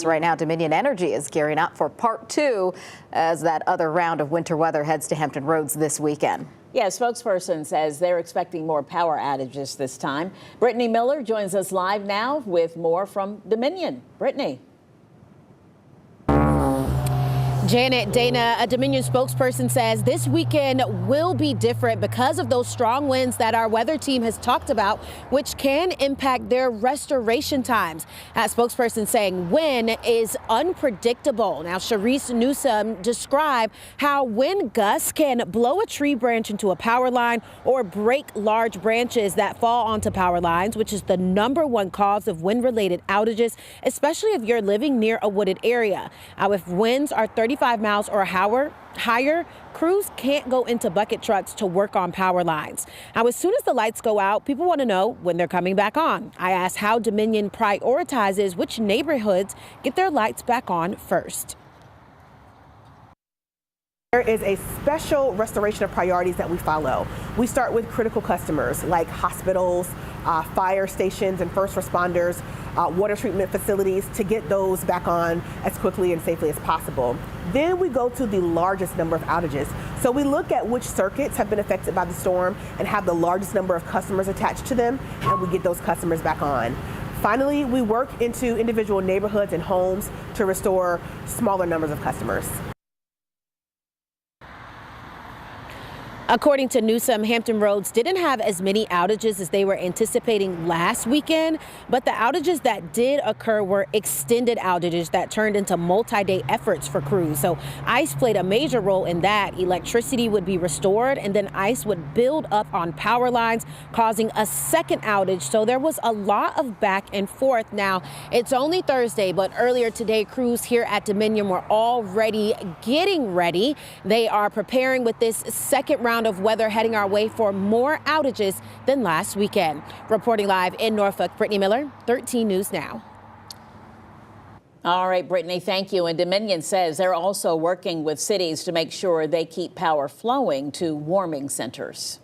Right now, Dominion Energy is gearing up for part 2 as that other round of winter weather heads to Hampton Roads this weekend. Yeah, spokesperson says they're expecting more power outages this time. Brittany Miller joins us live now with more from Dominion. Brittany. Janet, Dana, a Dominion spokesperson says this weekend will be different because of those strong winds that our weather team has talked about, which can impact their restoration times. That spokesperson saying wind is unpredictable. Now, Sharice Newsom described how wind gusts can blow a tree branch into a power line or break large branches that fall onto power lines, which is the #1 cause of wind-related outages, especially if you're living near a wooded area. Now, if winds are 35 miles or higher, crews can't go into bucket trucks to work on power lines. Now, as soon as the lights go out, people want to know when they're coming back on. I asked how Dominion prioritizes which neighborhoods get their lights back on first. There is a special restoration of priorities that we follow. We start with critical customers like hospitals, fire stations and first responders, water treatment facilities to get those back on as quickly and safely as possible. Then we go to the largest number of outages. So we look at which circuits have been affected by the storm and have the largest number of customers attached to them, and we get those customers back on. Finally, we work into individual neighborhoods and homes to restore smaller numbers of customers. According to Newsom, Hampton Roads didn't have as many outages as they were anticipating last weekend, but the outages that did occur were extended outages that turned into multi-day efforts for crews. So ice played a major role in that. Electricity would be restored and then ice would build up on power lines, causing a second outage. So there was a lot of back and forth. Now, it's only Thursday, but earlier today, crews here at Dominion were already getting ready. They are preparing with this second round of weather heading our way for more outages than last weekend. Reporting live in Norfolk, Brittany Miller, 13 News Now. All right, Brittany, thank you. And Dominion says they're also working with cities to make sure they keep power flowing to warming centers.